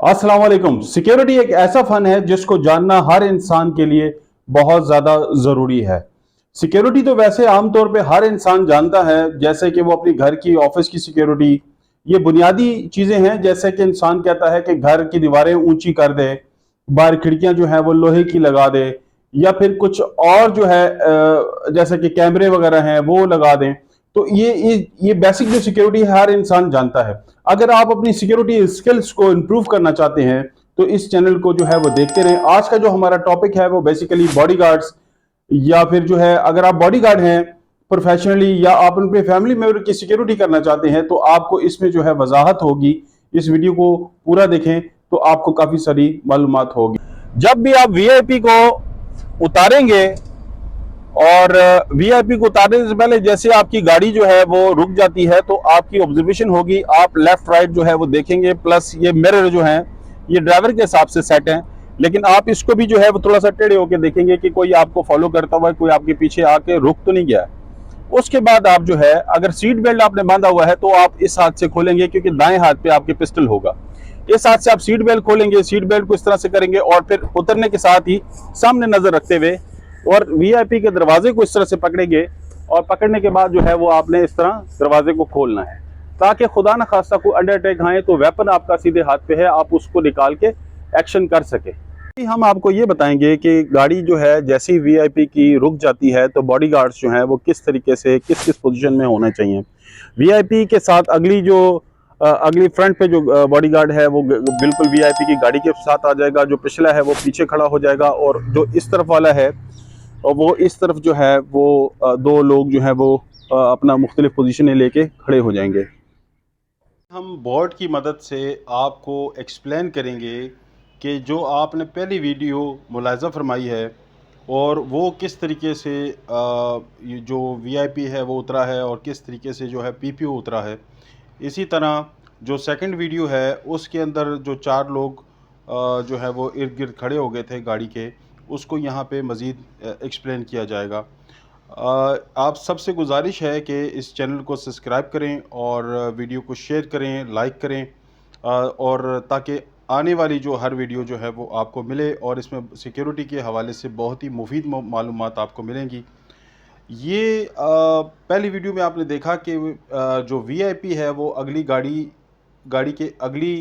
अस्सलाम वालेकुम। सिक्योरिटी एक ऐसा फन है जिसको जानना हर इंसान के लिए बहुत ज़्यादा ज़रूरी है। सिक्योरिटी तो वैसे आमतौर पे हर इंसान जानता है, जैसे कि वो अपनी घर की, ऑफिस की सिक्योरिटी, ये बुनियादी चीज़ें हैं। जैसे कि इंसान कहता है कि घर की दीवारें ऊंची कर दे, बाहर खिड़कियां जो है वो लोहे की लगा दे, या फिर कुछ और जो है जैसे कि कैमरे वगैरह हैं वो लगा दें। तो ये बेसिक जो सिक्योरिटी है हर इंसान जानता है। अगर आप अपनी सिक्योरिटी स्किल्स को इम्प्रूव करना चाहते हैं तो इस चैनल को जो है वो देखते रहें। आज का जो हमारा टॉपिक है वो बेसिकली बॉडीगार्ड्स, या फिर जो है अगर आप बॉडीगार्ड हैं प्रोफेशनली, या आप अपने फैमिली मेंबर की सिक्योरिटी करना चाहते हैं, तो आपको इसमें जो है वजाहत होगी। इस वीडियो को पूरा देखें तो आपको काफी सारी मालूमात होगी। जब भी आप वीआईपी को उतारेंगे, और वीआईपी को उतारने से पहले जैसे आपकी गाड़ी जो है वो रुक जाती है तो आपकी ऑब्जर्वेशन होगी, आप लेफ्ट राइट जो है वो देखेंगे, प्लस ये मिरर जो है ये ड्राइवर के हिसाब से सेट है, लेकिन आप इसको भी जो है वो थोड़ा सा टेढ़े होकर देखेंगे कि कोई आपको फॉलो करता हुआ, कोई आपके पीछे आके रुक तो नहीं गया। उसके बाद आप जो है, अगर सीट बेल्ट आपने बांधा हुआ है तो आप इस हाथ से खोलेंगे, क्योंकि दाएं हाथ पे आपके पिस्टल होगा। इस हाथ से आप सीट बेल्ट खोलेंगे, सीट बेल्ट को इस तरह से करेंगे, और फिर उतरने के साथ ही सामने नजर रखते हुए और वीआईपी के दरवाजे को इस तरह से पकड़ेंगे, और पकड़ने के बाद जो है वो आपने इस तरह दरवाजे को खोलना है, ताकि खुदा न खास्ता कोई अंडर अटैक आए तो वेपन आपका सीधे हाथ पे है, आप उसको निकाल के एक्शन कर सके। हम आपको ये बताएंगे कि गाड़ी जो है जैसी वीआईपी की रुक जाती है तो बॉडीगार्ड्स जो हैं वो किस तरीके से किस किस पोजीशन में होने चाहिए। वीआईपी के साथ अगली फ्रंट पे जो बॉडीगार्ड है वो बिल्कुल वीआईपी की गाड़ी के साथ आ जाएगा, जो पिछला है वो पीछे खड़ा हो जाएगा, और जो इस तरफ वाला है और वो इस तरफ जो है वो दो लोग जो है वो अपना मुख्तलिफ पोजीशनें लेके खड़े हो जाएंगे। हम बोर्ड की मदद से आपको एक्सप्लेन करेंगे कि जो आपने पहली वीडियो मुलाहिज़ा फरमाई है और वो किस तरीके से ये जो वीआईपी है वो उतरा है, और किस तरीके से जो है पीपीओ उतरा है। इसी तरह जो सेकंड वीडियो है उसके अंदर जो चार लोग जो है वो इर्द गिर्द खड़े हो गए थे गाड़ी के, उसको यहाँ पे मज़ीद एक्सप्लेन किया जाएगा। आप सबसे गुजारिश है कि इस चैनल को सब्सक्राइब करें और वीडियो को शेयर करें, लाइक करें, और ताकि आने वाली जो हर वीडियो जो है वो आपको मिले, और इसमें सिक्योरिटी के हवाले से बहुत ही मुफीद मालूमात आपको मिलेंगी। ये पहली वीडियो में आपने देखा कि जो वीआईपी है वो गाड़ी के अगली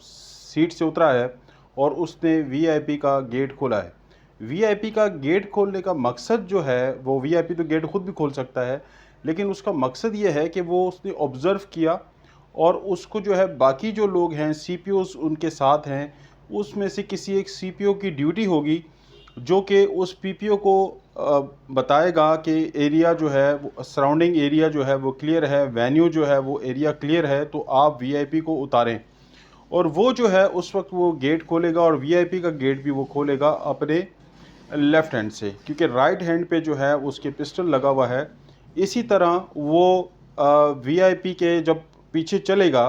सीट से उतरा है और उसने वीआईपी का गेट खोला है। वीआईपी का गेट खोलने का मकसद जो है, वो वीआईपी तो गेट खुद भी खोल सकता है, लेकिन उसका मकसद ये है कि वो उसने ऑब्ज़र्व किया, और उसको जो है बाकी जो लोग हैं सीपीओस उनके साथ हैं, उसमें से किसी एक सीपीओ की ड्यूटी होगी जो कि उस पीपीओ को बताएगा कि एरिया जो है वो सराउंडिंग एरिया जो है वो क्लियर है, वेन्यू जो है वो एरिया क्लियर है, तो आप वीआईपी को उतारें। और वो जो है उस वक्त वो गेट खोलेगा, और वीआईपी का गेट भी वो खोलेगा अपने लेफ़्ट हैंड से, क्योंकि राइट हैंड पे जो है उसके पिस्टल लगा हुआ है। इसी तरह वो वीआईपी के जब पीछे चलेगा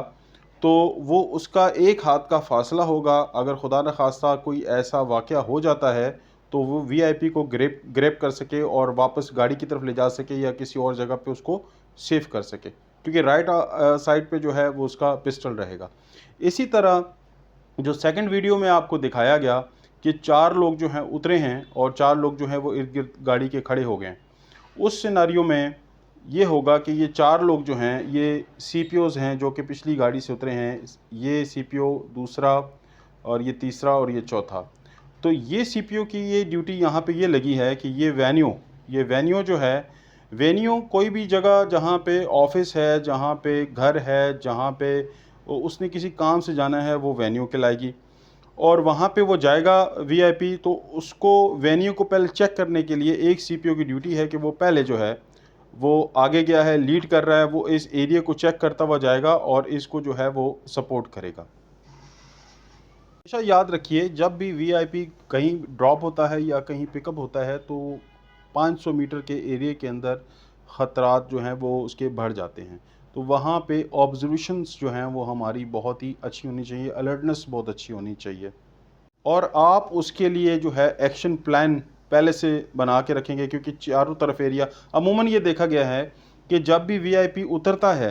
तो वो उसका एक हाथ का फासला होगा। अगर खुदा न खास्ता कोई ऐसा वाक़या हो जाता है तो वो वीआईपी को ग्रैब कर सके और वापस गाड़ी की तरफ ले जा सके, या किसी और जगह पे उसको सेव कर सके, क्योंकि राइट साइड पे जो है वो उसका पिस्टल रहेगा। इसी तरह जो सेकंड वीडियो में आपको दिखाया गया कि चार लोग जो हैं उतरे हैं और चार लोग जो हैं वो इर्द गिर्द गाड़ी के खड़े हो गए, उस सिनारियो में ये होगा कि ये चार लोग जो हैं ये सीपीओज़ हैं जो कि पिछली गाड़ी से उतरे हैं। ये सीपीओ दूसरा, और ये तीसरा, और ये चौथा। तो ये सीपीओ की ये ड्यूटी यहाँ पे ये लगी है कि ये वेन्यू जो है, वेन्यू कोई भी जगह जहाँ पे ऑफिस है, जहाँ पे घर है, जहाँ पे उसने किसी काम से जाना है, वो वेन्यू कहलाएगी। और वहाँ पे वो जाएगा वीआईपी, तो उसको वेन्यू को पहले चेक करने के लिए एक सीपीओ की ड्यूटी है कि वो पहले जो है वो आगे गया है, लीड कर रहा है, वो इस एरिया को चेक करता हुआ जाएगा और इसको जो है वो सपोर्ट करेगा। हमेशा याद रखिए, जब भी वीआईपी कहीं ड्रॉप होता है या कहीं पिकअप होता है तो 500 मीटर के एरिया के अंदर ख़तरात जो हैं वो उसके बढ़ जाते हैं। तो वहाँ पे ऑब्जर्वेशंस जो हैं वो हमारी बहुत ही अच्छी होनी चाहिए, अलर्टनेस बहुत अच्छी होनी चाहिए, और आप उसके लिए जो है एक्शन प्लान पहले से बना के रखेंगे, क्योंकि चारों तरफ एरिया अमूमन ये देखा गया है कि जब भी वीआईपी उतरता है